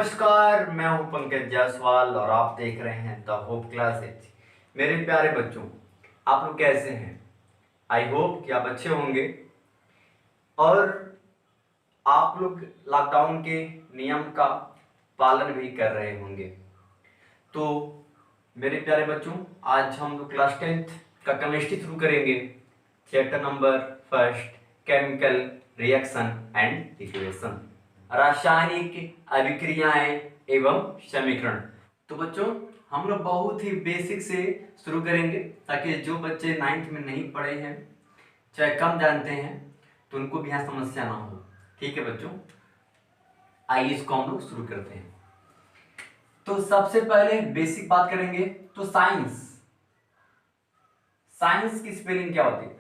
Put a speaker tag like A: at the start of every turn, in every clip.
A: नमस्कार, मैं हूं पंकज जायसवाल और आप देख रहे हैं द होप क्लासेज। मेरे प्यारे बच्चों, आप लोग कैसे हैं? आई होप कि आप अच्छे होंगे और आप लोग लॉकडाउन के नियम का पालन भी कर रहे होंगे। तो मेरे प्यारे बच्चों, आज हम लोग क्लास 10th का केमिस्ट्री शुरू करेंगे। Chapter number first, chemical reaction and equation, रासायनिक अभिक्रियाएं एवं समीकरण। तो बच्चों, हम लोग बहुत ही बेसिक से शुरू करेंगे ताकि जो बच्चे 9th में नहीं पढ़े हैं, चाहे कम जानते हैं, तो उनको भी यहाँ समस्या ना हो। ठीक है बच्चों, आइए इसको हम लोग शुरू करते हैं। तो सबसे पहले बेसिक बात करेंगे। तो साइंस की स्पेलिंग क्या होती है?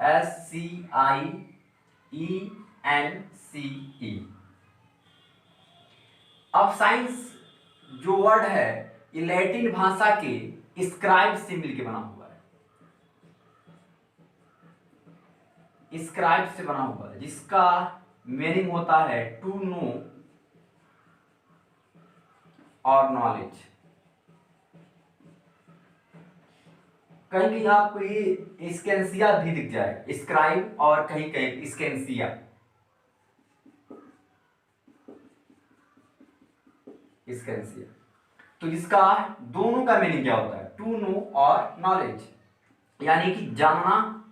A: SCIENCE। अब साइंस जो वर्ड है ये लैटिन भाषा के स्क्राइब से मिलकर बना हुआ है। स्क्राइब से बना हुआ है जिसका मीनिंग होता है टू नो और नॉलेज। कहीं कहीं आपको ये स्कैंसिया भी दिख जाए, स्क्राइब, और कहीं कहीं स्कैंसिया। तो इसका दोनों का मीनिंग क्या होता है? टू नो और नॉलेज, यानी कि जानना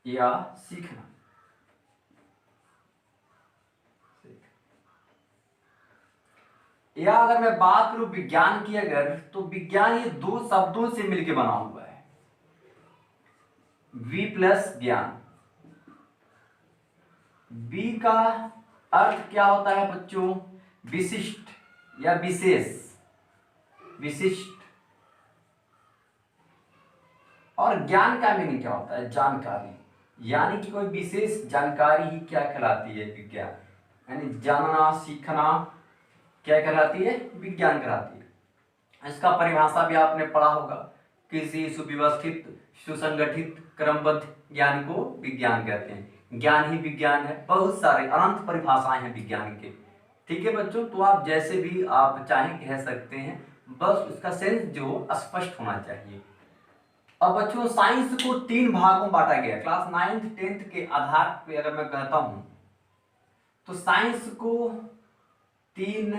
A: या सीखना। या अगर मैं बात करूं विज्ञान की, अगर तो विज्ञान ये दो शब्दों से मिलकर बना हुआ है, वी प्लस ज्ञान। वी का अर्थ क्या होता है बच्चों? विशिष्ट या विशेष, विशिष्ट। और ज्ञान का मीनिंग क्या होता है? जानकारी, यानी कि कोई विशेष जानकारी ही क्या कहलाती है? विज्ञान। यानी जानना सीखना क्या कहलाती है? विज्ञान कहलाती है। इसका परिभाषा भी आपने पढ़ा होगा, किसी सुव्यवस्थित सुसंगठित क्रमबद्ध ज्ञान को विज्ञान कहते हैं। ज्ञान ही विज्ञान है। बहुत सारे अनंत परिभाषाएं हैं विज्ञान के। ठीक है बच्चों, तो आप जैसे भी आप चाहें कह सकते हैं, बस उसका सेंस जो स्पष्ट होना चाहिए। अब बच्चों, साइंस को 3 भागों में बांटा गया। क्लास 9th 10th के आधार पे अगर मैं कहता हूं तो साइंस को 3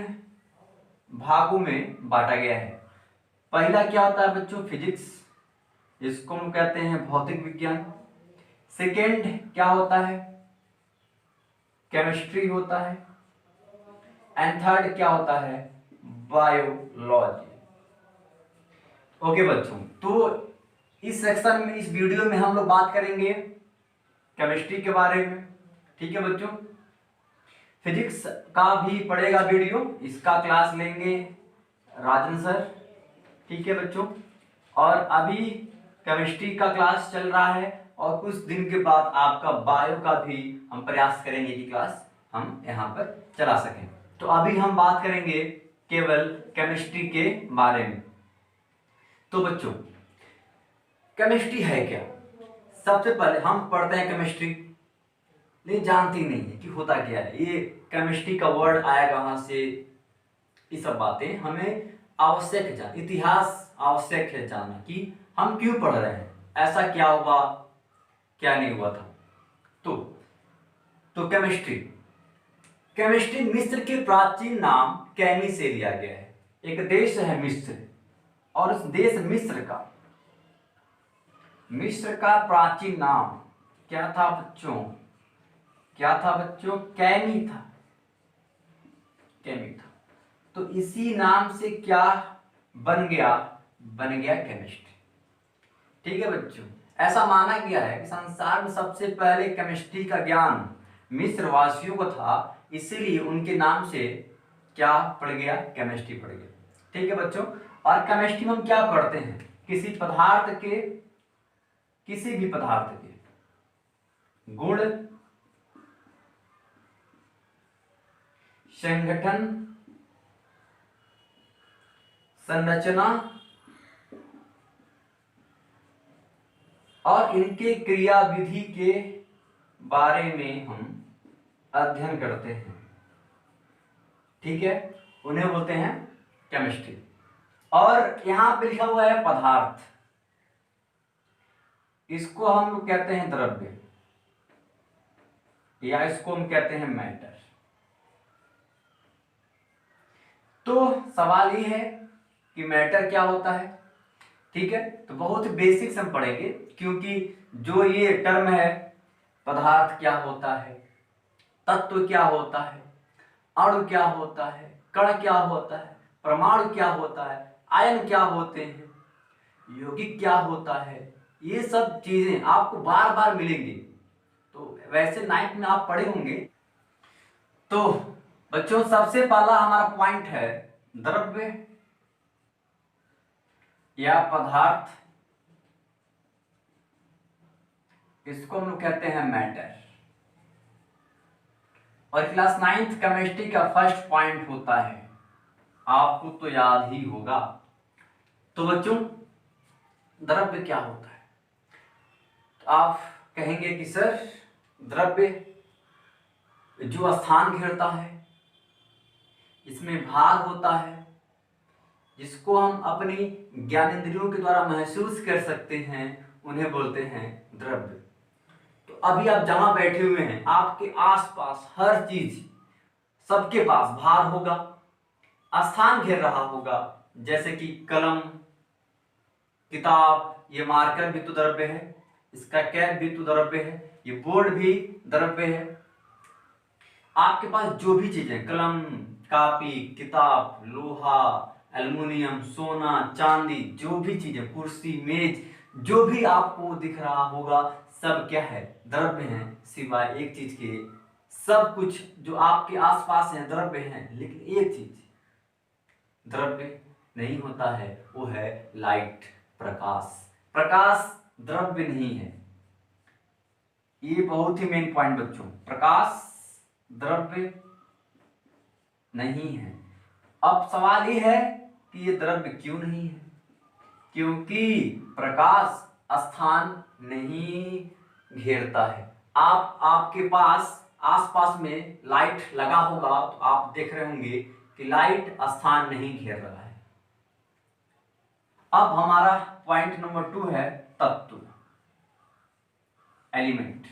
A: भागों में बांटा गया है। पहला क्या होता है बच्चों? फिजिक्स, इसको हम कहते हैं भौतिक विज्ञान। सेकेंड क्या होता है? केमिस्ट्री होता है। एंड थर्ड क्या होता है? बायोलॉजी। ओके बच्चों, तो इस सेक्शन में, इस वीडियो में हम लोग बात करेंगे केमिस्ट्री के बारे में। ठीक है बच्चों, फिजिक्स का भी पड़ेगा वीडियो, इसका क्लास लेंगे राजन सर। ठीक है बच्चों, और अभी केमिस्ट्री का क्लास चल रहा है और कुछ दिन के बाद आपका बायो का भी हम प्रयास करेंगे कि क्लास हम यहाँ पर चला सकें। तो अभी हम बात करेंगे केवल केमिस्ट्री के बारे में। तो बच्चों, केमिस्ट्री है क्या? सबसे पहले हम पढ़ते हैं केमिस्ट्री, नहीं जानती नहीं है कि होता क्या है, ये केमिस्ट्री का वर्ड आया कहां से, ये सब बातें हमें आवश्यक है जानना। इतिहास आवश्यक है जानना कि हम क्यों पढ़ रहे हैं, ऐसा क्या हुआ, क्या नहीं हुआ था। तो केमिस्ट्री मिस्र के प्राचीन नाम कैमी से लिया गया है। एक देश है मिस्र, और उस देश मिस्र का प्राचीन नाम क्या था बच्चों? कैमी था। तो इसी नाम से क्या बन गया केमिस्ट्री। ठीक है बच्चों, ऐसा माना गया है कि संसार में सबसे पहले केमिस्ट्री का ज्ञान मिस्र वासियों को था, इसीलिए उनके नाम से क्या पड़ गया? केमिस्ट्री पड़ गया। ठीक है बच्चों, और केमिस्ट्री में हम क्या पढ़ते हैं? किसी भी पदार्थ के गुण, संगठन, संरचना और इनके क्रियाविधि के बारे में हम अध्ययन करते हैं। ठीक है, उन्हें बोलते हैं केमिस्ट्री। और यहाँ पे लिखा हुआ है पदार्थ, इसको हम लोग कहते हैं द्रव्य, या इसको हम कहते हैं मैटर। तो सवाल ये है कि मैटर क्या होता है, ठीक है। तो बहुत बेसिक से हम पढ़ेंगे, क्योंकि जो ये टर्म है, पदार्थ क्या होता है, तत्व क्या होता है, अणु क्या होता है, कण क्या होता है, परमाणु क्या होता है, आयन क्या होते हैं, यौगिक क्या होता है, ये सब चीजें आपको बार बार मिलेंगी। तो वैसे 9th में आप पढ़े होंगे। तो बच्चों सबसे पहला हमारा पॉइंट है द्रव्य या पदार्थ, इसको हम लोग कहते हैं मैटर। और क्लास 9th केमिस्ट्री का फर्स्ट पॉइंट होता है, आपको तो याद ही होगा। तो बच्चों द्रव्य क्या होता है, तो आप कहेंगे कि सर द्रव्य जो स्थान घेरता है, इसमें भार होता है, जिसको हम अपनी ज्ञानेंद्रियों के द्वारा महसूस कर सकते हैं, उन्हें बोलते हैं द्रव्य। तो अभी आप जहां बैठे हुए हैं, आपके आसपास हर चीज, सबके पास भार होगा, स्थान घेर रहा होगा। जैसे कि कलम, किताब, ये मार्कर भी तो द्रव्य है, इसका कैप भी तो द्रव्य है, ये बोर्ड भी द्रव्य है। आपके पास जो भी चीजें, कलम, कॉपी, किताब, लोहा, एल्युमिनियम, सोना, चांदी, जो भी चीजें, कुर्सी, मेज, जो भी आपको दिख रहा होगा, सब क्या है, द्रव्य है, सिवाय एक चीज के। सब कुछ जो आपके आसपास है द्रव्य है, लेकिन एक चीज द्रव्य नहीं होता है, वो है लाइट, प्रकाश। प्रकाश द्रव्य नहीं है, ये बहुत ही मेन पॉइंट बच्चों, प्रकाश द्रव्य नहीं है। अब सवाल ये है कि ये द्रव्य क्यों नहीं है, क्योंकि प्रकाश स्थान नहीं घेरता है। आपके पास आसपास में लाइट लगा होगा, तो आप देख रहे होंगे कि लाइट स्थान नहीं घेर रहा है। अब हमारा पॉइंट नंबर 2 है तत्व, एलिमेंट।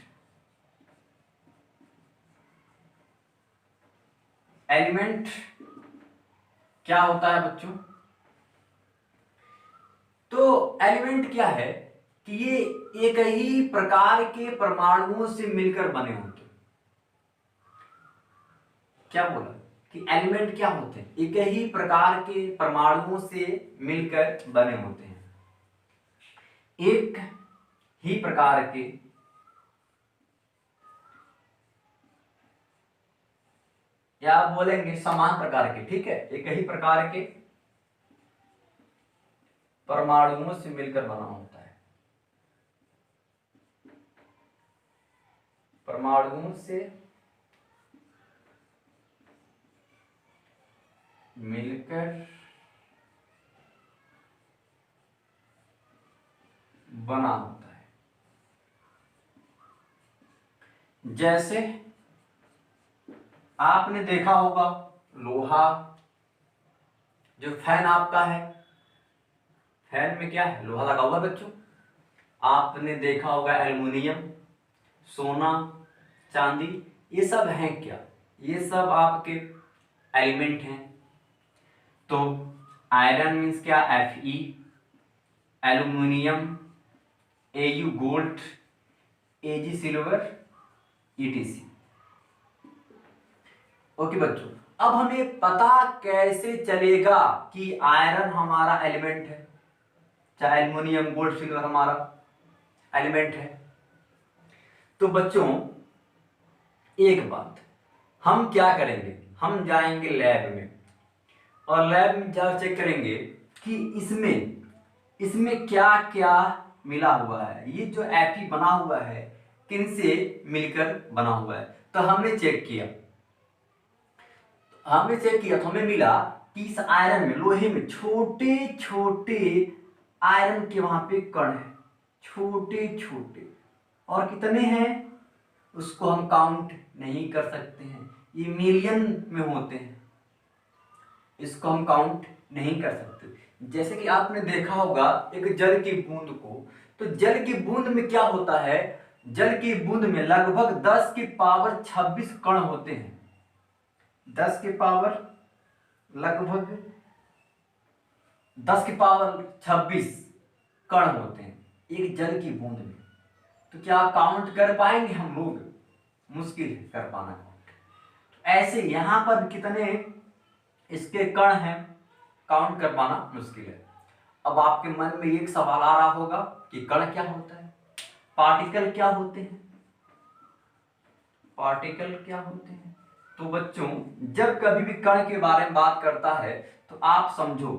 A: एलिमेंट क्या होता है बच्चों, तो एलिमेंट क्या है कि ये एक ही प्रकार के परमाणुओं से मिलकर बने होते हैं। क्या बोला कि एलिमेंट क्या होते हैं, एक ही प्रकार के परमाणुओं से मिलकर बने होते हैं। एक ही प्रकार के, या आप बोलेंगे समान प्रकार के, ठीक है, एक ही प्रकार के परमाणुओं से मिलकर बना होता है। परमाणुओं से मिलकर बना होता है। जैसे आपने देखा होगा लोहा, जो फैन आपका है, फैन में क्या है, लोहा लगा हुआ बच्चों। आपने देखा होगा एल्युमिनियम, सोना, चांदी, ये सब हैं क्या, ये सब आपके एलिमेंट हैं। तो आयरन मीन्स क्या, Fe, aluminium Au gold, Ag silver, etc। Okay बच्चों, अब हमें पता कैसे चलेगा कि आयरन हमारा एलिमेंट है, चाहे एल्युमिनियम, गोल्ड, सिल्वर हमारा एलिमेंट है। तो बच्चों एक बात, हम क्या करेंगे, हम जाएंगे लैब में, और लैब में जा चेक करेंगे कि इसमें क्या क्या मिला हुआ है, ये जो Fe बना हुआ है किनसे मिलकर बना हुआ है। तो हमने चेक किया तो हमें मिला कि इस आयरन में, लोहे में छोटे छोटे आयरन के वहां पे कण है, छोटे छोटे, और कितने हैं उसको हम काउंट नहीं कर सकते हैं, ये मिलियन में होते हैं। इसको हम काउंट नहीं कर सकते। जैसे कि आपने देखा होगा एक जल की बूंद को, तो जल की बूंद में क्या होता है, जल की बूंद में लगभग 10 की पावर 26 कण होते हैं। 10 की पावर लगभग 10 की पावर 26 कण होते हैं एक जल की बूंद में। तो क्या काउंट कर पाएंगे हम लोग? मुश्किल है कर पाना। तो ऐसे यहां पर कितने इसके कण हैं, काउंट कर पाना मुश्किल है। अब आपके मन में एक सवाल आ रहा होगा कि कण क्या होता है, पार्टिकल क्या होते हैं, पार्टिकल क्या होते हैं। तो बच्चों जब कभी भी कण के बारे में बात करता है तो आप समझो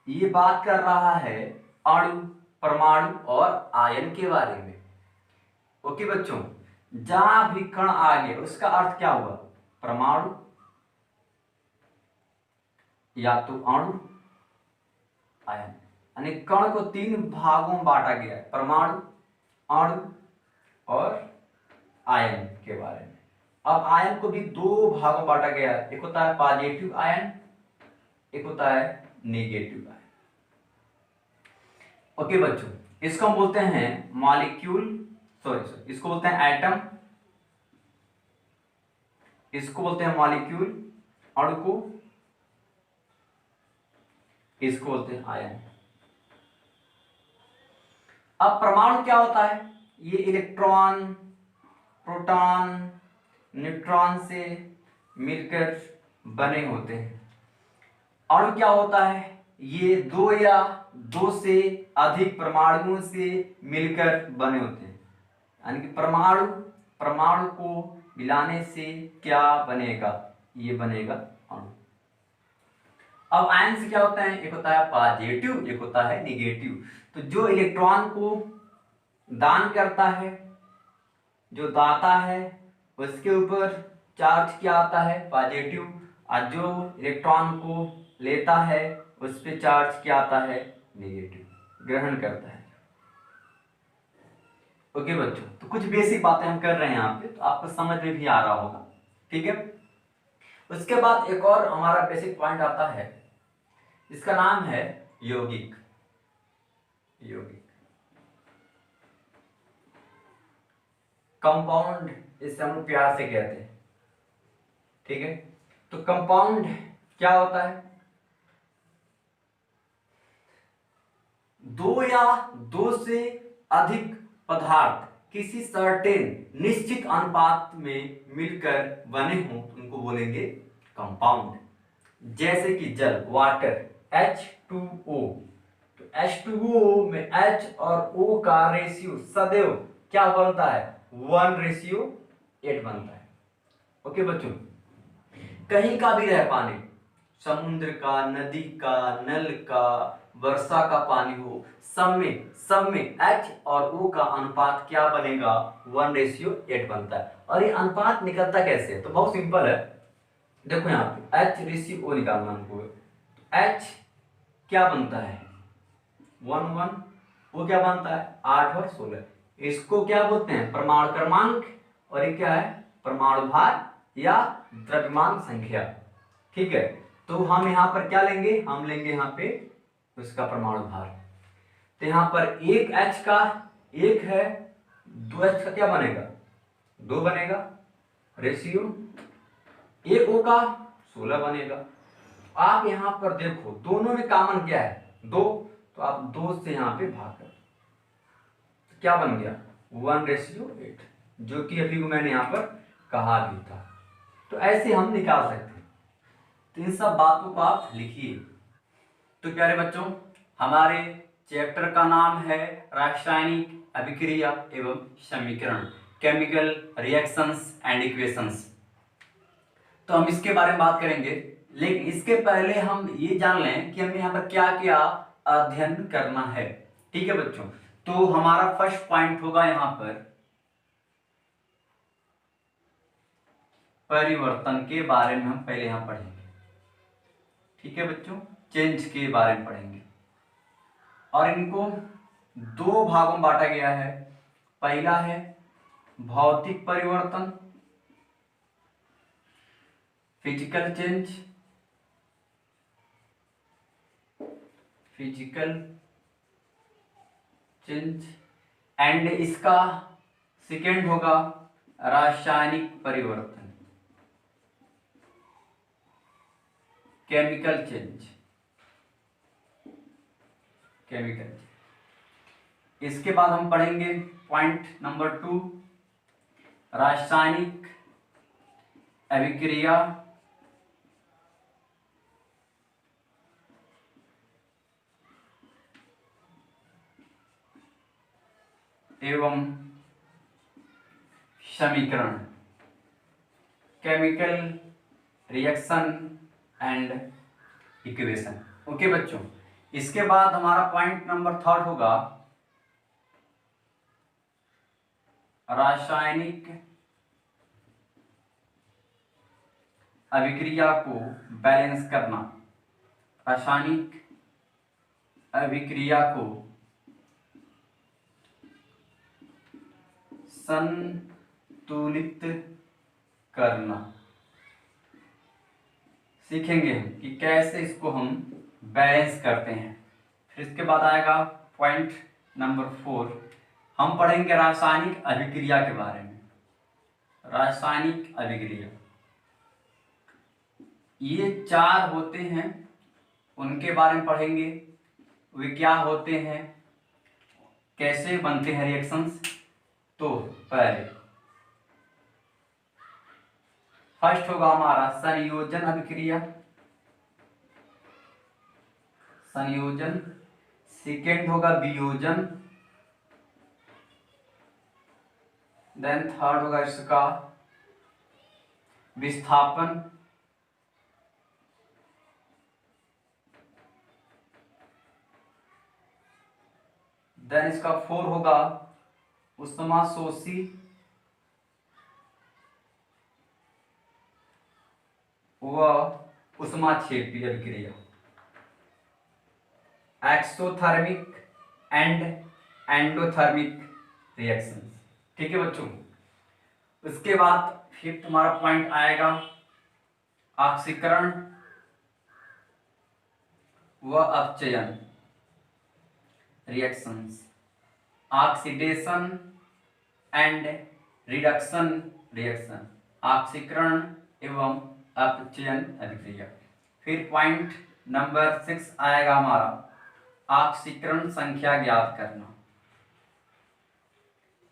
A: ये बात कर रहा है अणु, परमाणु और आयन के बारे में। ओके बच्चों, जहां भी कण आ गया उसका अर्थ क्या हुआ, परमाणु या तो अणु, आयन। यानी कण को 3 भागों में बांटा गया है, परमाणु, अणु और आयन के बारे में। अब आयन को भी 2 भागों में बांटा गया है, एक होता है पॉजिटिव आयन, एक होता है नेगेटिव आयन। ओके बच्चों, इसको हम बोलते हैं मॉलिक्यूल, सॉरी इसको बोलते हैं एटम, इसको बोलते हैं मॉलिक्यूल, अणु को इसको बोलते हैं आयन। अब परमाणु क्या होता है, ये इलेक्ट्रॉन, प्रोटॉन, न्यूट्रॉन से मिलकर बने होते हैं। अणु क्या होता है, ये 2 या 2 से अधिक परमाणुओं से मिलकर बने होते हैं। यानी कि परमाणु परमाणु को मिलाने से क्या बनेगा, ये बनेगा अणु। अब आयन से क्या होता है, एक होता है पॉजिटिव, एक होता है निगेटिव। तो जो इलेक्ट्रॉन को दान करता है, जो दाता है, उसके ऊपर चार्ज क्या आता है, पॉजिटिव, और जो इलेक्ट्रॉन को लेता है उस पर चार्ज क्या आता है, नेगेटिव, ग्रहण करता है। ओके बच्चों, तो कुछ बेसिक बातें हम कर रहे हैं यहाँ पे, तो आपको समझ में भी आ रहा होगा। ठीक है, उसके बाद एक और हमारा बेसिक पॉइंट आता है, इसका नाम है यौगिक। यौगिक कंपाउंड, इसे हम प्यार से कहते हैं। ठीक है, तो कंपाउंड क्या होता है, 2 या 2 से अधिक पदार्थ किसी सर्टेन निश्चित अनुपात में मिलकर बने हों उनको बोलेंगे कंपाउंड। जैसे कि जल, वाटर, H2O। तो H2O में H और O का रेशियो सदैव क्या बनता है, 1:8 बनता है। ओके बच्चों, कहीं का भी रह पानी, समुद्र का, नदी का, नल का, वर्षा का पानी हो, सब में H और O का अनुपात क्या बनेगा, 1:8 बनता है। और ये अनुपात निकलता कैसे है, तो बहुत सिंपल है। देखो यहाँ पे H/O निकालना हमको, H क्या बनता है 1, वो क्या बनता है 8 और 16। इसको क्या बोलते हैं, परमाणु क्रमांक, और ये क्या है, परमाणु भार या द्रव्यमान संख्या। ठीक है, तो हम यहाँ पर क्या लेंगे, हम लेंगे यहाँ पे उसका परमाणु भार। तो यहाँ पर 1 H का 1 है, 2 H का क्या बनेगा, 2 बनेगा, रेशियो 1 O का 16 बनेगा। आप यहाँ पर देखो दोनों में कॉमन क्या है, 2, तो आप 2 से यहाँ पे भाग कर, तो क्या बन गया 1:8, जो कि अभी मैंने यहाँ पर कहा भी था। तो ऐसे हम निकाल सकते हैं। तो इन सब बातों को आप लिखिए। तो प्यारे बच्चों, हमारे चैप्टर का नाम है रासायनिक अभिक्रिया एवं समीकरण, केमिकल रिएक्शंस एंड इक्वेशंस। तो हम इसके बारे में बात करेंगे, लेकिन इसके पहले हम ये जान लें कि हमें यहाँ पर क्या क्या अध्ययन करना है। ठीक है बच्चों, तो हमारा फर्स्ट पॉइंट होगा यहाँ पर परिवर्तन के बारे में हम पहले यहाँ पढ़ेंगे। ठीक है बच्चों, चेंज के बारे में पढ़ेंगे, और इनको 2 भागों में बांटा गया है। पहला है भौतिक परिवर्तन, physical change, physical change, and इसका सेकेंड होगा रासायनिक परिवर्तन, केमिकल चेंज, केमिकल। इसके बाद हम पढ़ेंगे पॉइंट नंबर 2, रासायनिक अभिक्रिया एवं समीकरण, chemical reaction and equation. Okay बच्चों, इसके बाद हमारा पॉइंट नंबर 3 होगा रासायनिक अभिक्रिया को बैलेंस करना, रासायनिक अभिक्रिया को संतुलित करना। सीखेंगे हम कि कैसे इसको हम बैलेंस करते हैं। फिर इसके बाद आएगा पॉइंट नंबर 4, हम पढ़ेंगे रासायनिक अभिक्रिया के बारे में। रासायनिक अभिक्रिया, ये 4 होते हैं, उनके बारे में पढ़ेंगे। वे क्या होते हैं, कैसे बनते हैं रिएक्शंस। तो पहले फर्स्ट होगा हमारा संयोजन अभिक्रिया, संयोजन। सेकेंड होगा वियोजन, देन थर्ड होगा इसका विस्थापन, देन इसका 4 होगा उष्माशोषी, व उष्माक्षेपी अभिक्रिया, एक्सोथर्मिक एंड एंडोथर्मिक रिएक्शंस। ठीक है बच्चों। उसके बाद फिर तुम्हारा पॉइंट आएगा ऑक्सीकरण व अपचयन reactions, oxidation and reduction reaction, ऑक्सीकरण एवं अपचयन अभिक्रिया। फिर पॉइंट नंबर 6 आएगा हमारा ऑक्सीकरण संख्या ज्ञात करना,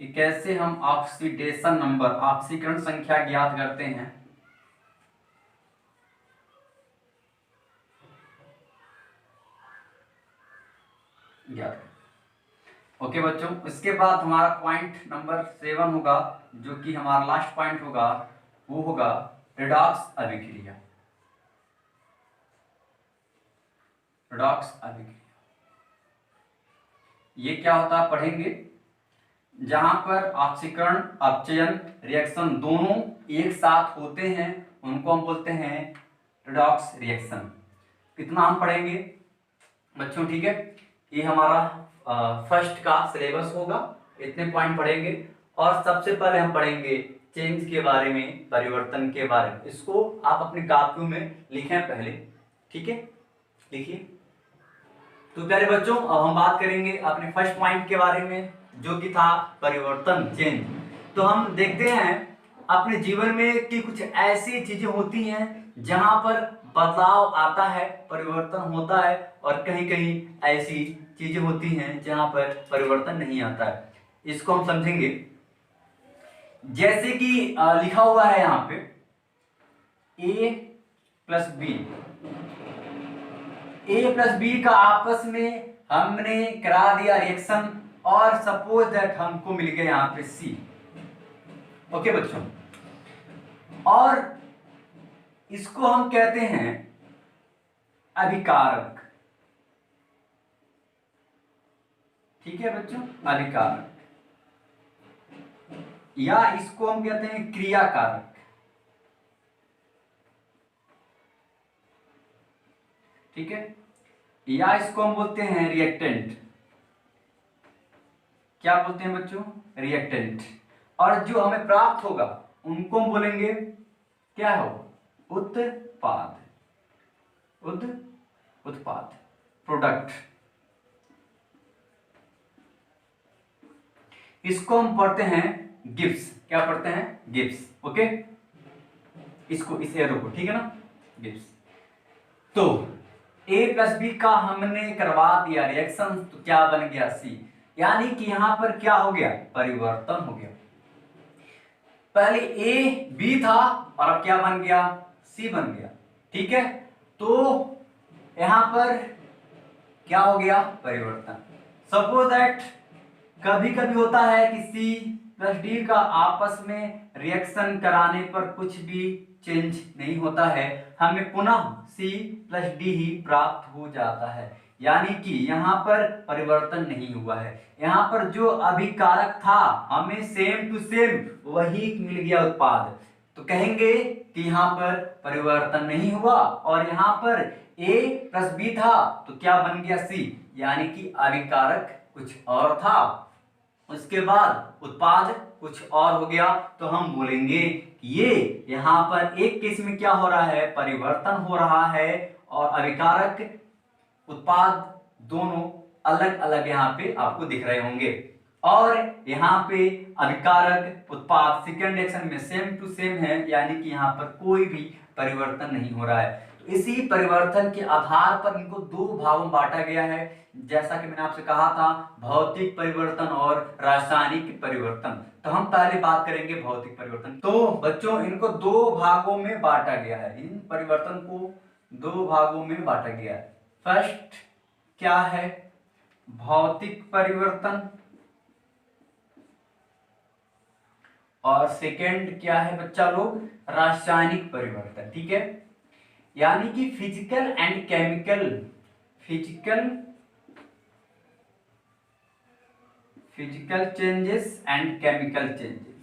A: कि कैसे हम ऑक्सीडेशन नंबर, ऑक्सीकरण संख्या ज्ञात करते हैं। ज्ञात। ओके बच्चों, इसके बाद हमारा पॉइंट नंबर 7 होगा, जो कि हमारा लास्ट पॉइंट होगा, वो होगा रेडॉक्स अभिक्रिया। रेडॉक्स अभिक्रिया ये क्या होता है पढ़ेंगे, जहां पर ऑक्सीकरण अपचयन रिएक्शन दोनों एक साथ होते हैं, उनको हम बोलते हैं रेडॉक्स रिएक्शन। कितना हम पढ़ेंगे बच्चों, ठीक है। ये हमारा फर्स्ट का सिलेबस होगा, इतने पॉइंट पढ़ेंगे। और सबसे पहले हम पढ़ेंगे चेंज के बारे में, परिवर्तन के बारे में। इसको आप अपनी कॉपियों में लिखें पहले, ठीक है, लिखिए। तो प्यारे बच्चों, अब हम बात करेंगे अपने फर्स्ट पॉइंट के बारे में, जो कि था परिवर्तन, चेंज। तो हम देखते हैं अपने जीवन में कि कुछ ऐसी चीजें होती हैं जहां पर बदलाव आता है, परिवर्तन होता है, और कहीं कहीं ऐसी चीजें होती हैं जहां पर परिवर्तन नहीं आता है। इसको हम समझेंगे। जैसे कि लिखा हुआ है यहाँ पे A plus B, A plus B का आपस में हमने करा दिया रिएक्शन, और सपोज दैट हमको मिल गया यहाँ पे C। ओके बच्चों, और इसको हम कहते हैं अभिकारक। ठीक है बच्चों, अभिकारक, या इसको हम कहते हैं क्रियाकारक। ठीक है, या इसको हम बोलते हैं रिएक्टेंट। क्या बोलते हैं बच्चों, रिएक्टेंट। और जो हमें प्राप्त होगा उनको हम बोलेंगे क्या हो, उत्पाद, उत्पाद, प्रोडक्ट। इसको हम पढ़ते हैं गिब्स। क्या पढ़ते हैं? गिब्स। ओके, इसको, इस एरो को, ठीक है ना, गिब्स। तो a प्लस बी का हमने करवा दिया रिएक्शन, तो क्या बन गया C, यानी कि यहां पर क्या हो गया? परिवर्तन हो गया। पहले A B था और अब क्या बन गया? C बन गया। ठीक है, तो यहां पर क्या हो गया? परिवर्तन। सपोज दैट कभी कभी होता है कि C प्लस D का आपस में रिएक्शन कराने पर कुछ भी चेंज नहीं होता है, हमें पुनः C प्लस D ही प्राप्त हो जाता है, यानी कि यहाँ पर परिवर्तन नहीं हुआ है। यहाँ पर जो अभिकारक था हमें सेम टू सेम वही मिल गया उत्पाद, तो कहेंगे कि यहाँ पर परिवर्तन नहीं हुआ। और यहाँ पर A प्लस बी था तो क्या बन गया? C, यानी कि अभिकारक कुछ और था, उसके बाद उत्पाद कुछ और हो गया, तो हम बोलेंगे कि ये यहाँ पर एक केस में क्या हो रहा है? परिवर्तन हो रहा है, और अभिकारक उत्पाद दोनों अलग अलग यहाँ पे आपको दिख रहे होंगे, और यहाँ पे अभिकारक उत्पाद सेकेंड रिएक्शन में सेम टू सेम है, यानी कि यहाँ पर कोई भी परिवर्तन नहीं हो रहा है। तो इसी परिवर्तन के आधार पर इनको दो भागों में बांटा गया है, जैसा कि मैंने आपसे कहा था, भौतिक परिवर्तन और रासायनिक परिवर्तन। तो हम पहले बात करेंगे भौतिक परिवर्तन। तो बच्चों, इनको दो भागों में बांटा गया है, इन परिवर्तन को दो भागों में बांटा गया है। फर्स्ट क्या है? भौतिक परिवर्तन, और सेकेंड क्या है बच्चा लोग? रासायनिक परिवर्तन। ठीक है, यानी कि physical and chemical, physical changes and chemical changes.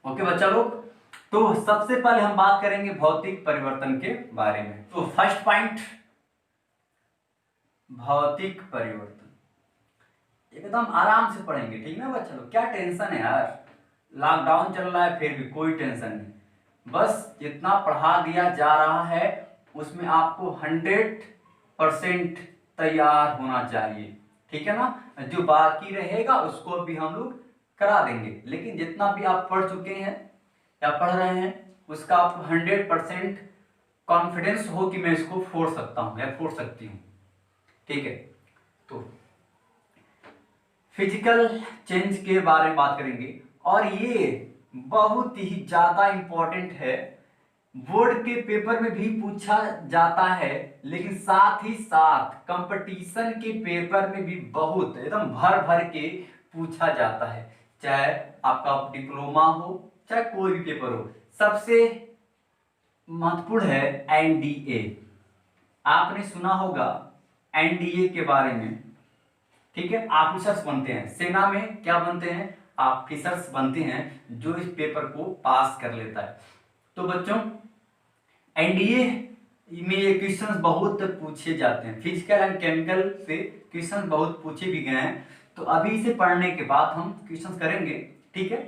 A: Okay बच्चा लोग, तो सबसे पहले हम बात करेंगे भौतिक परिवर्तन के बारे में। तो फर्स्ट पॉइंट, भौतिक परिवर्तन एकदम आराम से पढ़ेंगे, ठीक ना बच्चा लोग? क्या टेंशन है यार, लॉकडाउन चल रहा है फिर भी कोई टेंशन नहीं, बस जितना पढ़ा दिया जा रहा है उसमें आपको 100% तैयार होना चाहिए, ठीक है ना? जो बाकी रहेगा उसको भी हम लोग करा देंगे, लेकिन जितना भी आप पढ़ चुके हैं या पढ़ रहे हैं उसका आपको 100% कॉन्फिडेंस हो कि मैं इसको फोड़ सकता हूँ या फोड़ सकती हूँ। ठीक है, तो फिजिकल चेंज के बारे में बात करेंगे, और ये बहुत ही ज्यादा इंपॉर्टेंट है, बोर्ड के पेपर में भी पूछा जाता है, लेकिन साथ ही साथ कंपटीशन के पेपर में भी बहुत एकदम भर भर के पूछा जाता है, चाहे आपका डिप्लोमा हो चाहे कोई भी पेपर हो। सबसे महत्वपूर्ण है एनडीए, आपने सुना होगा एनडीए के बारे में, ठीक है? ऑफिसर्स बनते हैं, सेना में क्या बनते हैं? ऑफिसर्स बनते हैं, जो इस पेपर को पास कर लेता है। तो बच्चों, एनडीए में ये क्वेश्चंस बहुत पूछे जाते हैं, फिजिकल एंड केमिकल से क्वेश्चंस बहुत पूछे भी गए हैं, तो अभी इसे पढ़ने के बाद हम क्वेश्चंस करेंगे, ठीक है?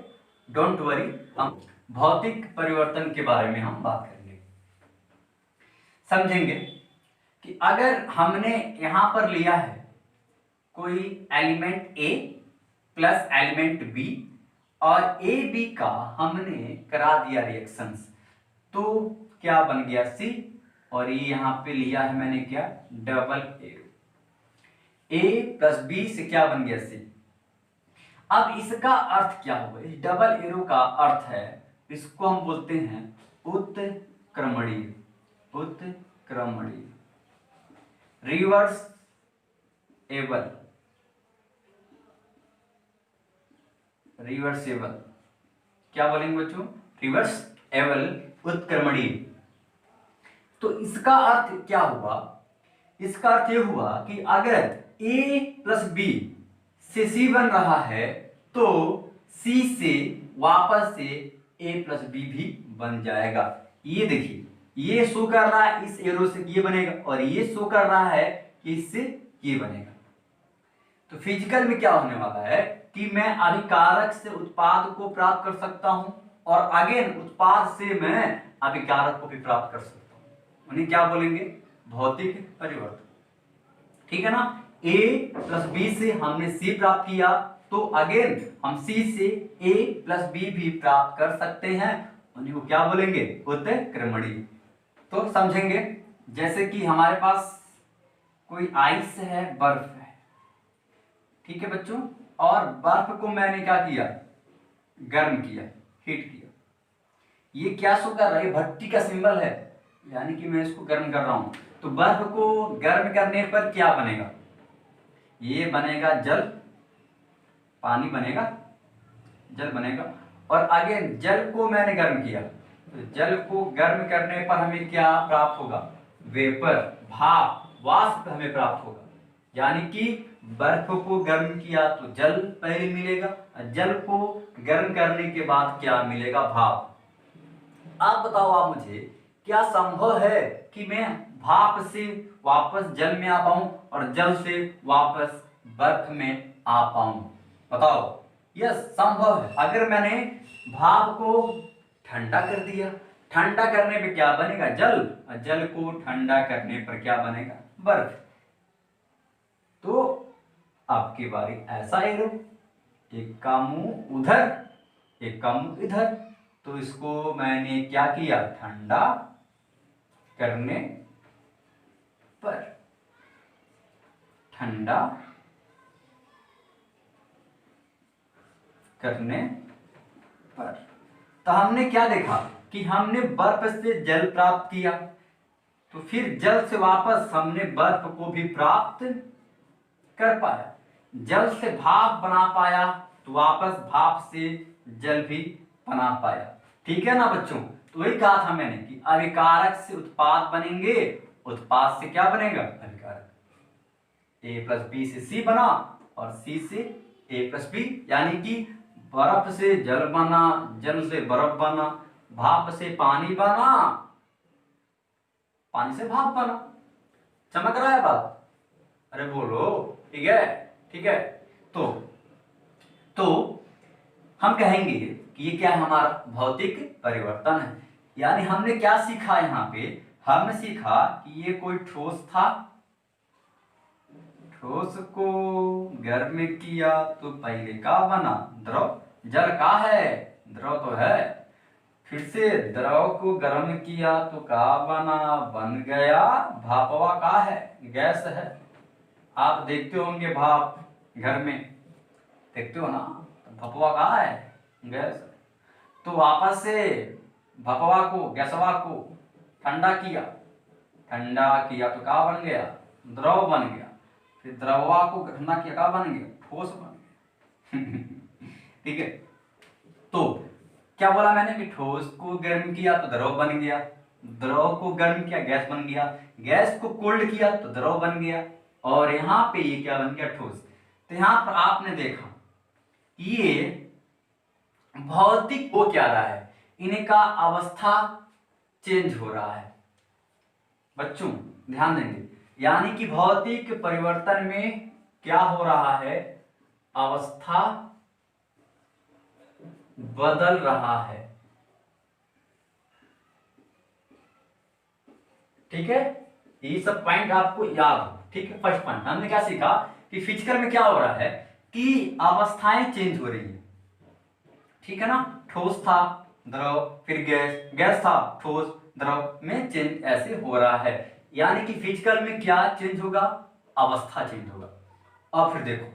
A: डोंट वरी, हम भौतिक परिवर्तन के बारे में हम बात करेंगे, समझेंगे कि अगर हमने यहां पर लिया है कोई element A plus element B, और ए बी का हमने करा दिया रिएक्शंस, तो क्या बन गया? C, और ये यहां पे लिया है मैंने क्या? Double arrow. A plus B से क्या बन गया? C। अब इसका अर्थ क्या होगा? इस डबल एरो का अर्थ है, इसको हम बोलते हैं उत्क्रमणीय, उत्क्रमणीय, रिवर्स एबल, रिवर्सेबल। क्या बोलेंगे बच्चों? रिवर्स एबल, उत्क्रमणीय। तो इसका अर्थ क्या हुआ? इसका अर्थ ये हुआ कि अगर A प्लस बी से C बन रहा है, तो C से वापस से A प्लस बी भी बन जाएगा। ये देखिए, ये शो कर रहा है इस एरो से ये बनेगा, और ये शो कर रहा है कि इससे ये बनेगा। तो फिजिकल में क्या होने वाला है कि मैं अभिकारक से उत्पाद को प्राप्त कर सकता हूं, और अगेन उत्पाद से मैं अभिकारक को भी प्राप्त कर सकता हूं। उन्हें क्या बोलेंगे? भौतिक परिवर्तन, ठीक है ना? A प्लस बी से हमने C प्राप्त किया, तो अगेन हम C से A प्लस बी भी प्राप्त कर सकते हैं। उन्हीं को क्या बोलेंगे? उत्क्रमणीय। तो समझेंगे, जैसे कि हमारे पास कोई आइस है, बर्फ है, ठीक है बच्चों, और बर्फ को मैंने क्या किया? गर्म किया, हीट किया। ये क्या शो कर रहा है? भट्टी का सिंबल है, यानी कि मैं इसको गर्म कर रहा हूं। तो बर्फ को गर्म करने पर क्या बनेगा? ये बनेगा जल, पानी बनेगा, जल बनेगा। और अगेन जल को मैंने गर्म किया, तो जल को गर्म करने पर हमें क्या प्राप्त होगा? वेपर, भाप, वाष्प हमें प्राप्त होगा। यानी कि बर्फ को गर्म किया तो जल पहले मिलेगा, जल को गर्म करने के बाद क्या मिलेगा? भाप। आप बताओ, आप मुझे, क्या संभव है कि मैं भाप से वापस जल में आ पाऊं और जल से वापस बर्फ में आ पाऊं? बताओ। यस, संभव है। अगर मैंने भाप को ठंडा कर दिया, ठंडा करने पे क्या बनेगा? जल, और जल को ठंडा करने पर क्या बनेगा? बर्फ। तो आपकी बारी ऐसा एरो, एक का मुंह उधर, एक का मुंह इधर, तो इसको मैंने क्या किया? ठंडा करने पर, ठंडा करने पर। तो हमने क्या देखा कि हमने बर्फ से जल प्राप्त किया, तो फिर जल से वापस हमने बर्फ को भी प्राप्त कर पाया, जल से भाप बना पाया, तो वापस भाप से जल भी बना पाया। ठीक है ना बच्चों? तो वही कहा था मैंने कि अभिकारक से उत्पाद बनेंगे, उत्पाद से क्या बनेगा? अभिकारक। A प्लस बी से C बना और C से A प्लस बी, यानी कि बर्फ से जल बना, जल से बर्फ बना, भाप से पानी बना, पानी से भाप बना। चमक रहा है बात? अरे बोलो, ठीक है, ठीक है। तो हम कहेंगे कि ये क्या है? हमारा भौतिक परिवर्तन है। यानी हमने क्या सीखा यहाँ पे? हमने सीखा कि ये कोई ठोस था, ठोस को गर्म किया तो पहले का बना? द्रव। जल का है? द्रव तो है। फिर से द्रव को गर्म किया तो का बना? बन गया भापवा। का है? गैस है। आप देखते होंगे भाप घर में, देखते हो ना? भपवा कहाँ है? गैस। तो वापस से भपवा को, गैसवा को ठंडा किया, ठंडा किया तो क्या बन गया? द्रव बन गया। फिर द्रववा को ठंडा किया, क्या बन गया? ठोस बन गया। ठीक है। तो क्या बोला मैंने कि ठोस को गर्म किया तो द्रव बन गया, द्रव को गर्म किया गैस बन गया, गैस को कोल्ड किया तो द्रव बन गया, और यहां पे ये क्या बन गया? ठोस। तो यहां पर आपने देखा ये भौतिक हो क्या रहा है? इनका अवस्था चेंज हो रहा है। बच्चों ध्यान देंगे, यानी कि भौतिक परिवर्तन में क्या हो रहा है? अवस्था बदल रहा है। ठीक है, ये सब पॉइंट आपको याद हो। ठीक है, फर्स्ट पॉइंट हमने क्या सीखा कि फिजिकल में क्या हो रहा है कि अवस्थाएं चेंज हो रही है। ठीक है ना? ठोस था, द्रव, फिर गैस, गैस था, ठोस, द्रव में चेंज ऐसे हो रहा है। यानी कि फिजिकल में क्या चेंज होगा? अवस्था चेंज होगा। अब फिर देखो,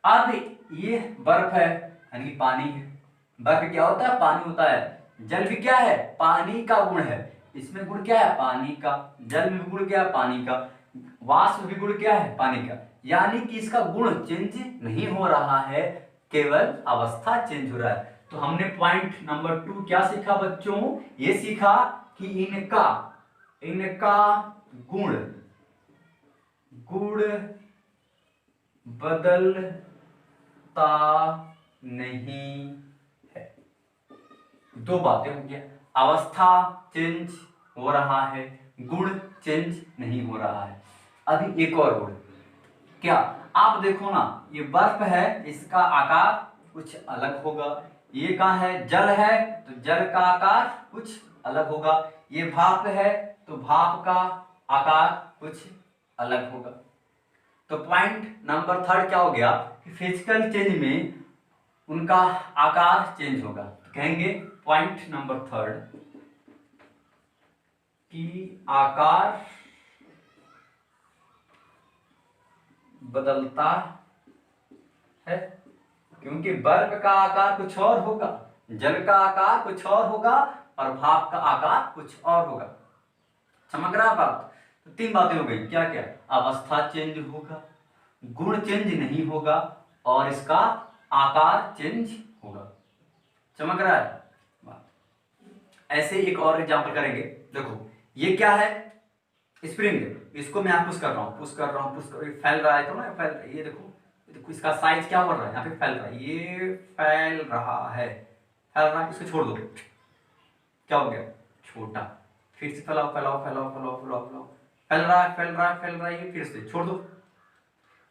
A: अब ये बर्फ है, यानी कि पानी है। बर्फ क्या होता है? पानी होता है। जल भी क्या है? पानी का गुण है। इसमें गुण क्या है? पानी का। जल में गुण क्या है? पानी का। वाष्प भी गुण क्या है? पानी का। यानी कि इसका गुण चेंज नहीं हो रहा है, केवल अवस्था चेंज हो रहा है। तो हमने पॉइंट नंबर 2 क्या सीखा बच्चों? ये सीखा कि इनका इनका गुण गुण बदलता नहीं है। दो बातें हो गया, अवस्था चेंज हो रहा है, गुण चेंज नहीं हो रहा है। अभी एक और गुण, क्या आप देखो ना, ये बर्फ है, इसका आकार कुछ अलग होगा। ये कहाँ है? जल है, तो जल का आकार कुछ अलग होगा। ये भाप है, तो भाप का आकार कुछ अलग होगा। तो पॉइंट नंबर थर्ड क्या हो गया कि फिजिकल चेंज में उनका आकार चेंज होगा। तो कहेंगे पॉइंट नंबर थर्ड कि आकार बदलता है, क्योंकि बर्फ का आकार कुछ और होगा, जल का आकार कुछ और होगा और भाप का आकार कुछ और होगा। समझ रहा बात? तो तीन बातें हो गई। क्या क्या? अवस्था चेंज होगा, गुण चेंज नहीं होगा और इसका आकार चेंज होगा। समझ रहा है बात? ऐसे एक और एग्जांपल करेंगे। देखो ये क्या है? स्प्रिंग। इसको मैं पुश कर रहा हूँ, पुश कर रहा हूँ, पुश कर रहा हूँ, फैल रहा है तो ना, फैल रहा है। ये देखो, देखो इसका साइज क्या बढ़ रहा है, यहाँ पे फैल रहा है, ये फैल रहा है, फैल रहा है। इसको छोड़ दो, क्या हो गया? छोटा। फिर से फैलाओ फैलाओ फैलाओ फैलाओ फैलाओ फैलाओ, फैल रहा है फैल रहा है फैल रहा है, ये फिर से छोड़ दो।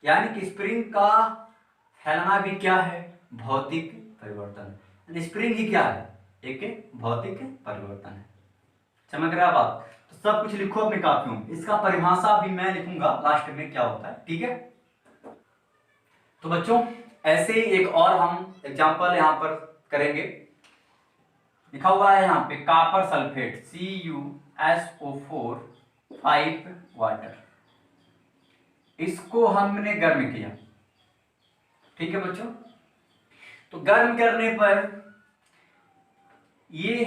A: यानी कि स्प्रिंग का फैलना भी क्या है? भौतिक परिवर्तन। स्प्रिंग ही क्या है? एक भौतिक परिवर्तन है। समझ रहे आप बात? तो सब कुछ लिखो अपने कॉपियों में, इसका परिभाषा भी मैं लिखूंगा लास्ट में क्या होता है, ठीक है? तो बच्चों ऐसे ही एक और हम एग्जांपल यहां पर करेंगे। लिखा हुआ है यहाँ पे कॉपर सल्फेट CuSO4 5 वाटर। इसको हमने गर्म किया, ठीक है बच्चों? तो गर्म करने पर ये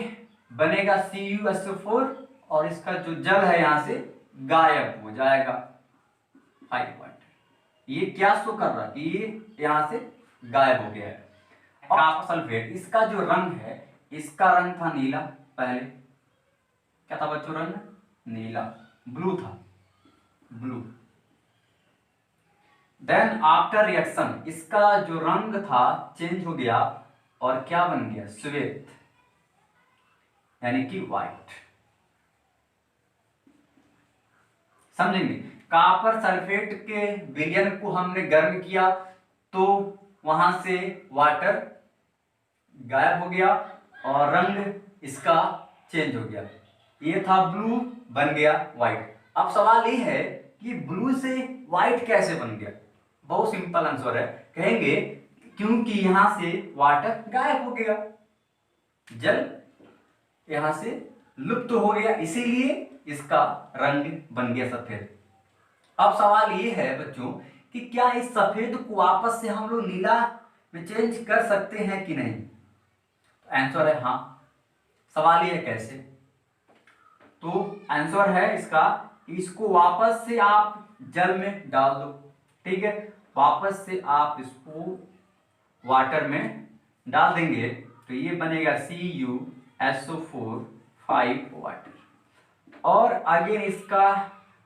A: बनेगा CuSO4 और इसका जो जल है यहां से गायब हो जाएगा 5 वाटर। ये क्या शो कर रहा है कि ये यहां से गायब हो गया है। कॉपर सल्फेट, इसका जो रंग है, इसका रंग था नीला पहले। क्या था बच्चों? रंग नीला, ब्लू था, ब्लू। देन आफ्टर रिएक्शन इसका जो रंग था चेंज हो गया और क्या बन गया? श्वेत, यानी कि व्हाइट। समझेंगे? कॉपर सल्फेट के विलयन को हमने गर्म किया तो वहां से वाटर गायब हो गया और रंग इसका चेंज हो गया। ये था ब्लू, बन गया व्हाइट। अब सवाल ये है कि ब्लू से व्हाइट कैसे बन गया? बहुत सिंपल आंसर है। कहेंगे क्योंकि यहां से वाटर गायब हो गया, जल यहां से लुप्त हो गया, इसीलिए इसका रंग बन गया सफेद। अब सवाल ये है बच्चों कि क्या इस सफेद को वापस से हम लोग नीला में चेंज कर सकते हैं कि नहीं? आंसर है हाँ। सवाल ये है कैसे? तो आंसर है इसका, इसको वापस से आप जल में डाल दो, ठीक है? वापस से आप इसको वाटर में डाल देंगे तो ये बनेगा CuSO4 5 वाटर। और आगे इसका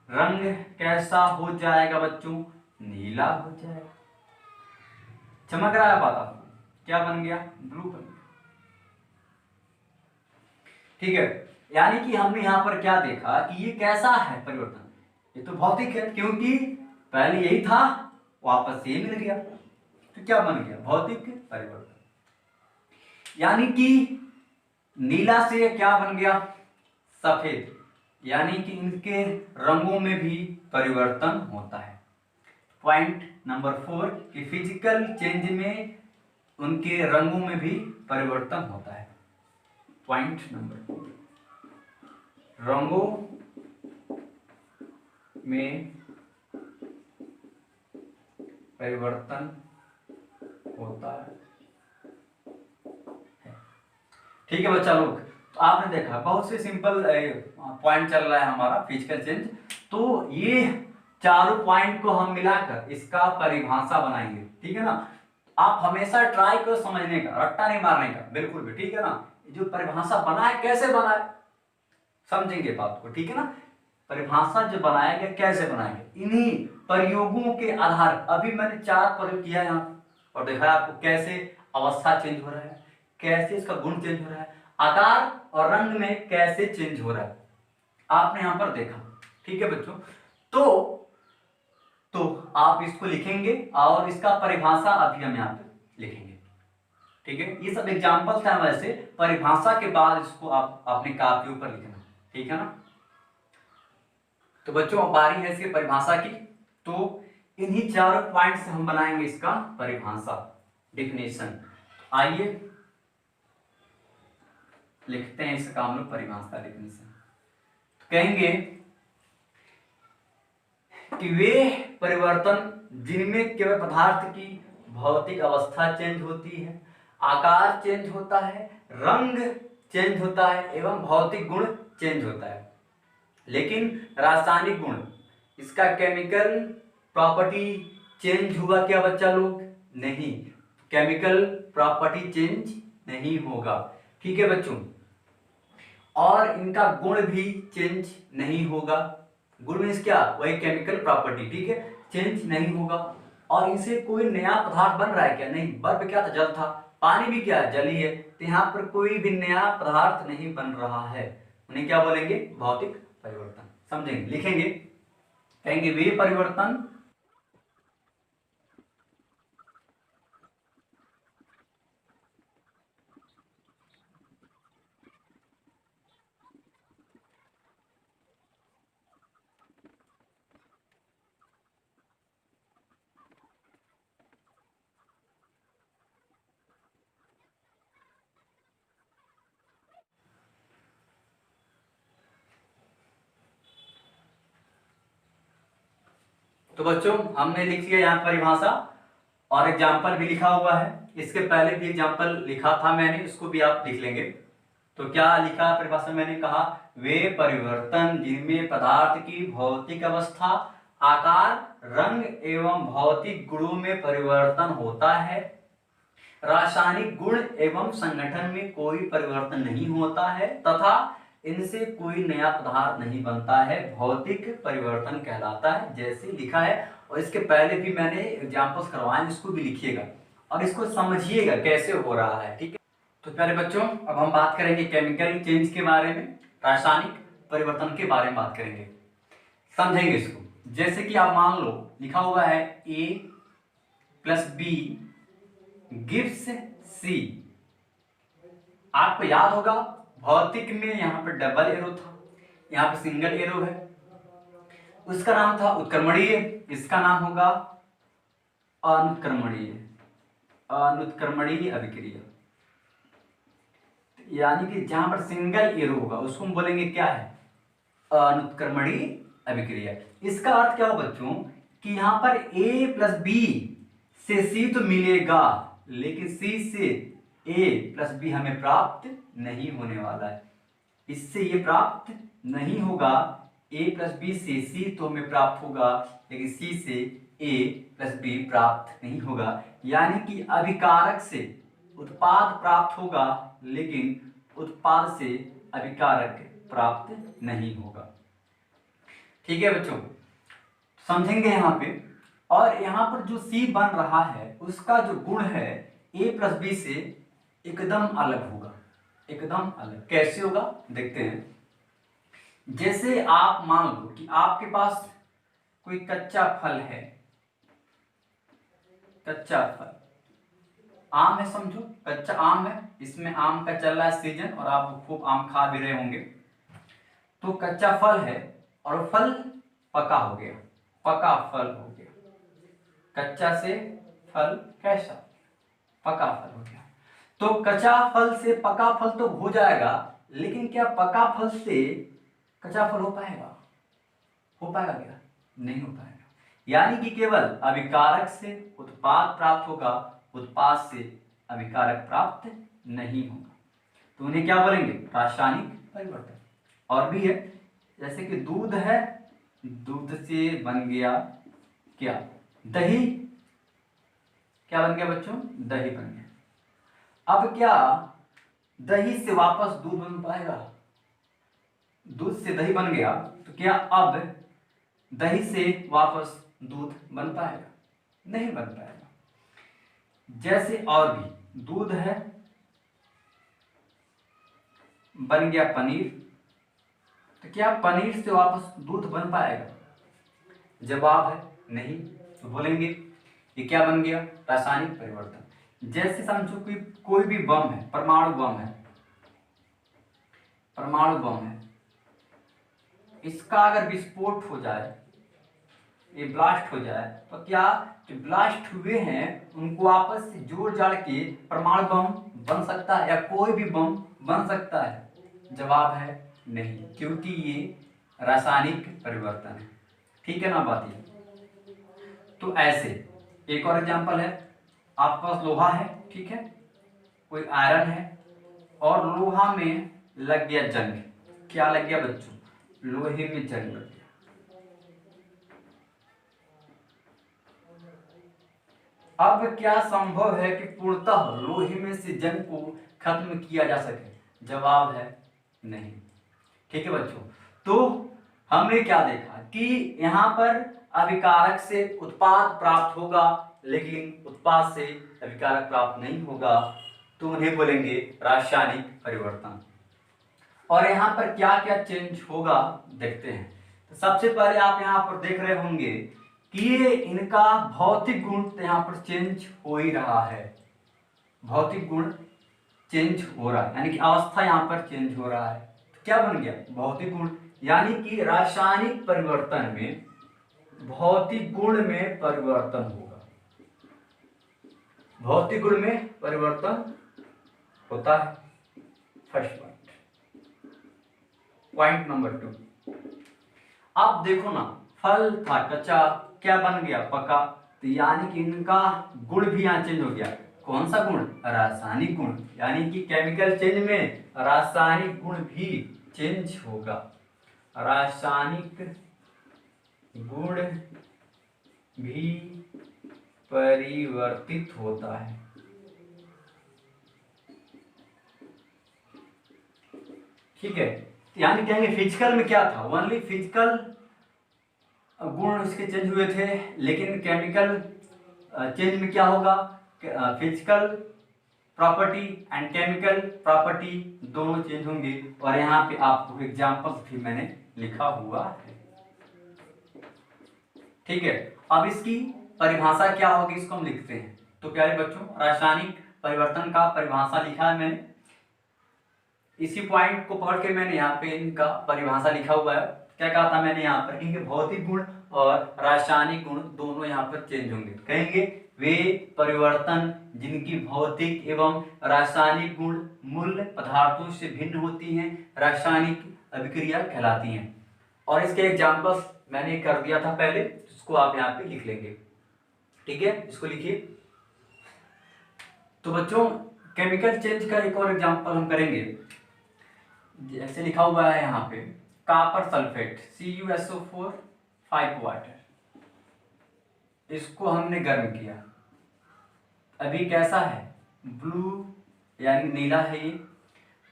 A: रंग कैसा हो जाएगा बच्चों? नीला हो जाएगा। चमक रहा है बात आपको? क्या बन गया? ब्लू बन गया, ठीक है? यानी कि हमने यहां पर क्या देखा कि ये कैसा है परिवर्तन? ये तो भौतिक है, क्योंकि पहले यही था, वापस ये मिल गया, तो क्या बन गया? भौतिक परिवर्तन। यानी कि नीला से क्या बन गया? सफेद। यानी कि इनके रंगों में भी परिवर्तन होता है। पॉइंट नंबर 4 कि फिजिकल चेंज में उनके रंगों में भी परिवर्तन होता है। पॉइंट नंबर 4, रंगों में परिवर्तन होता है। ठीक है बच्चा लोग, तो आपने देखा बहुत से सिंपल पॉइंट चल रहा है हमारा फिजिकल चेंज। तो ये चारों पॉइंट को हम मिलाकर इसका परिभाषा बनाएंगे, ठीक है ना? आप हमेशा ट्राई करो समझने का, रट्टा नहीं मारने का बिल्कुल भी, ठीक है ना? जो परिभाषा बना है कैसे बना है समझेंगे बात को, ठीक है ना? परिभाषा जो बनाएंगे कैसे बनाएंगे, इन्हीं प्रयोगों के आधार। अभी मैंने 4 प्रयोग किया यहाँ और देखा आपको कैसे अवस्था चेंज हो रहा है, कैसे इसका गुण चेंज हो रहा है, आकार और रंग में कैसे चेंज हो रहा है, आपने यहां पर देखा, ठीक है बच्चों? तो आप इसको लिखेंगे और इसका परिभाषा अभी हम यहाँ पे लिखेंगे, ठीक है? ये सब एग्जाम्पल था, वैसे परिभाषा के बाद इसको आप अपने कापियों पर लिखना, ठीक है ना? तो बच्चों अब बारी है इसकी परिभाषा की। तो इन्हीं चारों पॉइंट से हम बनाएंगे इसका परिभाषा, डिफिनेशन। आइए लिखते हैं इसका हम लोग परिभाषा, डिफिनेशन। कहेंगे कि वे परिवर्तन जिनमें केवल पदार्थ की भौतिक अवस्था चेंज होती है, आकार चेंज होता है, रंग चेंज होता है एवं भौतिक गुण चेंज होता है, लेकिन रासायनिक गुण, इसका केमिकल प्रॉपर्टी चेंज हुआ क्या बच्चा लोग? नहीं, केमिकल प्रॉपर्टी चेंज नहीं होगा। ठीक है बच्चों, और इनका गुण भी चेंज नहीं होगा। गुण मीन्स क्या? वही केमिकल प्रॉपर्टी, ठीक है, चेंज नहीं होगा। और इनसे कोई नया पदार्थ बन रहा है क्या? नहीं। बर्फ क्या था? जल था। पानी भी क्या है? जल ही है। तो यहाँ पर कोई भी नया पदार्थ नहीं बन रहा है। उन्हें क्या बोलेंगे? भौतिक परिवर्तन। समझेंगे, लिखेंगे, कहेंगे वे परिवर्तन तो बच्चों हमने लिख लिया यहाँ परिभाषा, और एग्जाम्पल भी लिखा हुआ है। इसके पहले भी एग्जाम्पल लिखा था मैंने, उसको भी आप लिख लेंगे। तो क्या लिखा परिभाषा? मैंने कहा वे परिवर्तन जिनमें पदार्थ की भौतिक अवस्था, आकार, रंग एवं भौतिक गुणों में परिवर्तन होता है, रासायनिक गुण एवं संगठन में कोई परिवर्तन नहीं होता है तथा इनसे कोई नया पदार्थ नहीं बनता है, भौतिक परिवर्तन कहलाता है, जैसे लिखा है। और इसके पहले भी मैंने एग्जांपल्स करवाए, इसको भी लिखिएगा और इसको समझिएगा कैसे हो रहा है। ठीक है, तो प्यारे बच्चों अब हम बात करेंगे केमिकल चेंज के बारे में, रासायनिक परिवर्तन के बारे में बात करेंगे, समझेंगे इसको। जैसे कि आप मान लो लिखा हुआ है A + B गिव्स C। आपको याद होगा भौतिक में यहाँ पर डबल एरो था, यहाँ पर सिंगल एरो है, उसका नाम था उत्क्रमणीय, इसका नाम होगा अनुत्क्रमणीय, अनुत्क्रमणीय अभिक्रिया। यानी कि जहां पर सिंगल एरो होगा उसको हम बोलेंगे क्या है? अनुत्क्रमणीय अभिक्रिया। इसका अर्थ क्या हो बच्चों कि यहां पर A + B से C तो मिलेगा, लेकिन C से A + B हमें प्राप्त नहीं होने वाला है। इससे ये प्राप्त नहीं होगा। A + B से C तो हमें प्राप्त होगा, लेकिन C से A + B प्राप्त नहीं होगा। यानी कि अभिकारक से उत्पाद प्राप्त होगा, लेकिन उत्पाद से अभिकारक प्राप्त नहीं होगा। ठीक है बच्चों, समझेंगे यहाँ पे। और यहाँ पर जो C बन रहा है उसका जो गुण है A + B से एकदम अलग होगा, एकदम अलग। कैसे होगा देखते हैं। जैसे आप मान लो कि आपके पास कोई कच्चा फल है, कच्चा फल आम है, समझो कच्चा आम है, इसमें आम का चल रहा है सीजन और आप खूब आम खा भी रहे होंगे। तो कच्चा फल है और फल पका हो गया, पका फल हो गया, कच्चा से फल कैसा? पका फल हो गया। तो कच्चा फल से पका फल तो हो जाएगा, लेकिन क्या पका फल से कच्चा फल हो पाएगा? हो पाएगा क्या? नहीं हो पाएगा। यानी कि केवल अभिकारक से उत्पाद प्राप्त होगा, उत्पाद से अभिकारक प्राप्त नहीं होगा। तो उन्हें क्या बोलेंगे? रासायनिक परिवर्तन। और भी है, जैसे कि दूध है, दूध से बन गया क्या? दही। क्या बन गया बच्चों? दही बन गया। अब क्या दही से वापस दूध बन पाएगा? दूध से दही बन गया, तो क्या अब दही से वापस दूध बन पाएगा? नहीं बन पाएगा। जैसे और भी दूध है, बन गया पनीर, तो क्या पनीर से वापस दूध बन पाएगा? जवाब है नहीं। तो बोलेंगे ये क्या बन गया? रासायनिक परिवर्तन। जैसे समझो कि कोई भी बम है, परमाणु बम है, परमाणु बम है, इसका अगर विस्फोट हो जाए ये ब्लास्ट हो जाए तो क्या जो ब्लास्ट हुए हैं उनको आपस से जोड़ जाड़ के परमाणु बम बन सकता है या कोई भी बम बन सकता है? जवाब है नहीं, क्योंकि ये रासायनिक परिवर्तन है। ठीक है ना बात ये? तो ऐसे एक और एग्जांपल है, आपके पास लोहा है, ठीक है, कोई आयरन है और लोहा में लग गया जंग। क्या लग गया बच्चों? लोहे में जंग लग गया। अब क्या संभव है कि पूर्णतः लोहे में से जंग को खत्म किया जा सके? जवाब है नहीं। ठीक है बच्चों, तो हमने क्या देखा कि यहाँ पर अभिकारक से उत्पाद प्राप्त होगा, लेकिन उत्पाद से अभिकारक प्राप्त नहीं होगा, तो उन्हें बोलेंगे रासायनिक परिवर्तन। और यहाँ पर क्या क्या चेंज होगा देखते हैं। तो सबसे पहले आप यहाँ पर देख रहे होंगे कि ये इनका भौतिक गुण तो यहाँ पर चेंज हो ही रहा है। भौतिक गुण चेंज हो रहा है, यानी कि अवस्था यहाँ पर चेंज हो रहा है। तो क्या बन गया? भौतिक गुण, यानी कि रासायनिक परिवर्तन में भौतिक गुण में परिवर्तन होगा। भौतिक गुण में परिवर्तन होता है। First point number 2। अब देखो ना, फल था कच्चा, क्या बन गया? पका। तो यानी कि इनका गुण भी यहाँ चेंज हो गया। कौन सा गुण? रासायनिक गुण, यानी कि केमिकल चेंज में रासायनिक गुण भी चेंज होगा। रासायनिक गुण भी परिवर्तित होता है। ठीक है, यानी कहेंगे फिजिकल में क्या था? ओनली फिजिकल गुण उसके चेंज हुए थे, लेकिन केमिकल चेंज में क्या होगा? Physical property and chemical property दोनों चेंज होंगे। और यहाँ पे आपको एग्जांपल्स भी मैंने लिखा हुआ है। ठीक है, अब इसकी परिभाषा क्या होगी इसको हम लिखते हैं। तो प्यारे बच्चों, रासायनिक परिवर्तन का परिभाषा लिखा है मैंने। इसी पॉइंट को पकड़ के मैंने यहाँ पे इनका परिभाषा लिखा हुआ है। क्या कहा था मैंने यहाँ पर? कहेंगे भौतिक गुण और रासायनिक गुण दोनों यहाँ पर चेंज होंगे। कहेंगे वे परिवर्तन जिनकी भौतिक एवं रासायनिक गुण मूल पदार्थों से भिन्न होती हैं, रासायनिक अभिक्रिया कहलाती हैं। और इसके एग्जाम्पल्स मैंने कर दिया था पहले, इसको आप यहाँ पे लिख लेंगे। ठीक है, इसको लिखिए। तो बच्चों, केमिकल चेंज का एक और एग्जाम्पल हम करेंगे। जैसे लिखा हुआ है यहाँ पे, कॉपर सल्फेट CuSO4 5 वाटर, इसको हमने गर्म किया। अभी कैसा है? ब्लू यानी नीला है ये।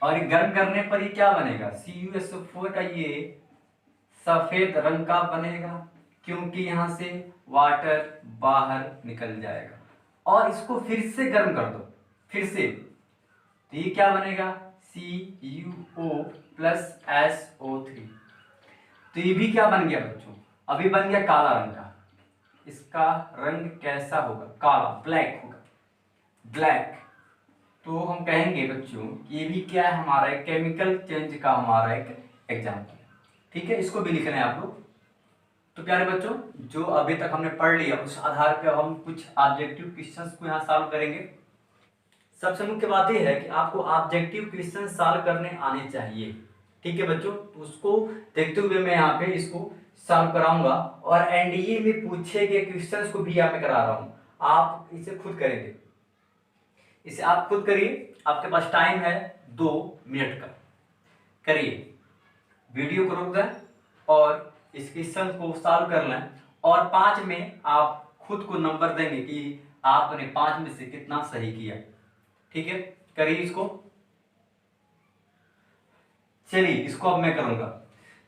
A: और ये गर्म करने पर ये क्या बनेगा? CuSO4 का ये सफेद रंग का बनेगा, क्योंकि यहाँ से वाटर बाहर निकल जाएगा। और इसको फिर से गर्म कर दो, फिर से, तो ये क्या बनेगा? CuO + SO3। तो ये भी क्या बन गया बच्चों? अभी बन गया काला रंग का। इसका रंग कैसा होगा? काला, ब्लैक होगा, ब्लैक। तो हम कहेंगे बच्चों ये भी क्या है? हमारा एक केमिकल चेंज का हमारा एक एग्जाम्पल। ठीक है, इसको भी लिखना है आप लोग। तो प्यारे बच्चों, जो अभी तक हमने पढ़ लिया उस आधार पर हम कुछ ऑब्जेक्टिव क्वेश्चंस को यहाँ सॉल्व करेंगे। सबसे मुख्य बात यह है कि आपको ऑब्जेक्टिव क्वेश्चन सॉल्व करने आने चाहिए। ठीक है बच्चों, तो उसको देखते हुए मैं यहाँ पे इसको सॉल्व कराऊंगा। और एनडीए में पूछे गए क्वेश्चंस को भी यहाँ पे करा रहा हूँ। आप इसे खुद करेंगे, इसे आप खुद करिए। आपके पास टाइम है 2 मिनट का। करिए, वीडियो को रोक दें और इस क्वेश्चन को सॉल्व कर लें। और 5 में आप खुद को नंबर देंगे कि आपने 5 में से कितना सही किया। ठीक है, करिए इसको। चलिए, इसको अब मैं करूंगा।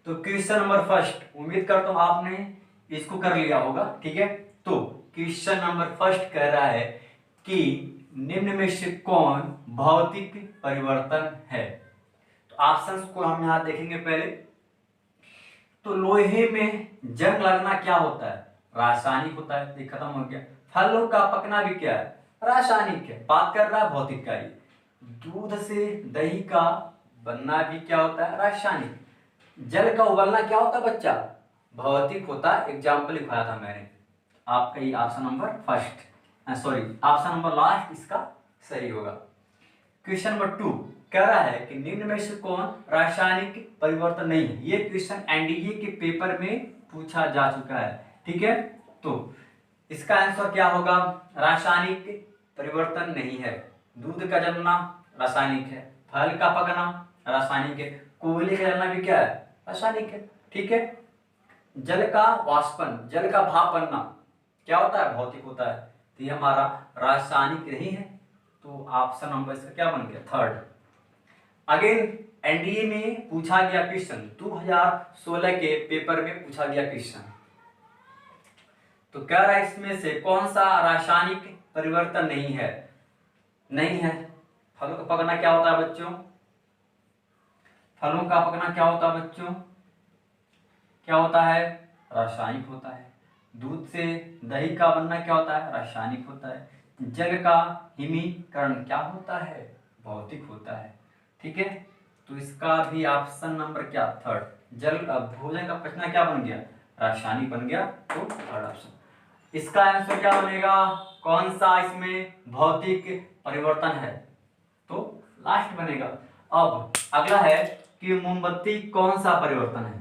A: तो क्वेश्चन नंबर फर्स्ट, उम्मीद करता हूं आपने इसको कर लिया होगा। ठीक है, तो क्वेश्चन नंबर फर्स्ट कह रहा है कि निम्न में से कौन भौतिक परिवर्तन है? तो ऑप्शंस को हम यहां देखेंगे पहले। तो लोहे में जंग लगना क्या होता है? रासायनिक होता है। ये खत्म हो गया। फलों का पकना भी क्या है? रासायनिक है। बात कर रहा है भौतिक का। ये दूध से दही का बनना भी क्या होता है? रासायनिक। जल का उबलना क्या होता है बच्चा? भौतिक होता है, एग्जाम्पल लिखवाया था मैंने। आपका ये option number first, sorry option number last इसका सही होगा। क्वेश्चन नंबर 2 कह रहा है कि निम्न में से कौन रासायनिक परिवर्तन नहीं है। ये क्वेश्चन एनडीए के पेपर में पूछा जा चुका है, ठीक है। तो इसका आंसर क्या होगा, रासायनिक परिवर्तन नहीं है। दूध का जलना रासायनिक है, फल का पकना रासायनिक है, कोयले का जलना भी क्या है, रासायनिक है, ठीक है। जल का वाष्पन, जल का भाप बनना क्या होता है, भौतिक होता है। तो ये हमारा रासायनिक नहीं है। तो ऑप्शन नंबर इसका क्या बन गया, थर्ड। अगेन एनडीए में पूछा गया क्वेश्चन, 2016 के पेपर में पूछा गया क्वेश्चन। तो कह रहा है इसमें से कौन सा रासायनिक परिवर्तन नहीं है। नहीं है, फलों का पकना क्या होता है बच्चों, फलों का पकना क्या होता है बच्चों, क्या होता है, रासायनिक होता है। दूध से दही का बनना क्या होता है, रासायनिक होता है। जल का हिमीकरण क्या होता है, भौतिक होता है, ठीक है। तो इसका भी ऑप्शन नंबर क्या, थर्ड। जल भोजन का पचना क्या बन गया, रासायनिक बन गया। तो थर्ड ऑप्शन इसका आंसर क्या बनेगा, कौन सा इसमें भौतिक परिवर्तन है, तो लास्ट बनेगा। अब अगला है कि मोमबत्ती कौन सा परिवर्तन है।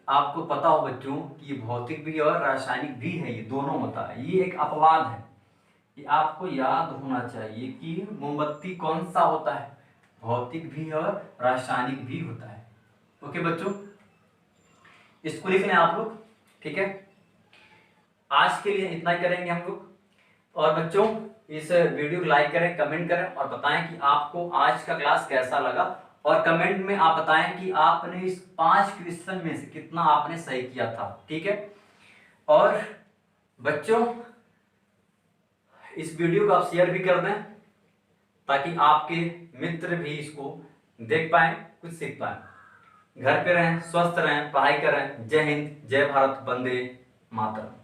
A: आपको पता हो बच्चों कि भौतिक भी और रासायनिक भी है, ये दोनों होता है, ये एक अपवाद है। ये आपको याद होना चाहिए कि मोमबत्ती कौन सा होता है, भौतिक भी और रासायनिक भी होता है। ओके बच्चों, इसको लिख लें आप लोग, ठीक है। आज के लिए इतना ही करेंगे हम लोग। और बच्चों इस वीडियो को लाइक करें, कमेंट करें और बताएं कि आपको आज का क्लास कैसा लगा। और कमेंट में आप बताएं कि आपने इस 5 क्वेश्चन में से कितना आपने सही किया था, ठीक है। और बच्चों इस वीडियो को आप शेयर भी कर दें ताकि आपके मित्र भी इसको देख पाएं, कुछ सीख पाएं। घर पे रहें, स्वस्थ रहें, पढ़ाई करें। जय हिंद, जय भारत, वंदे मातरम।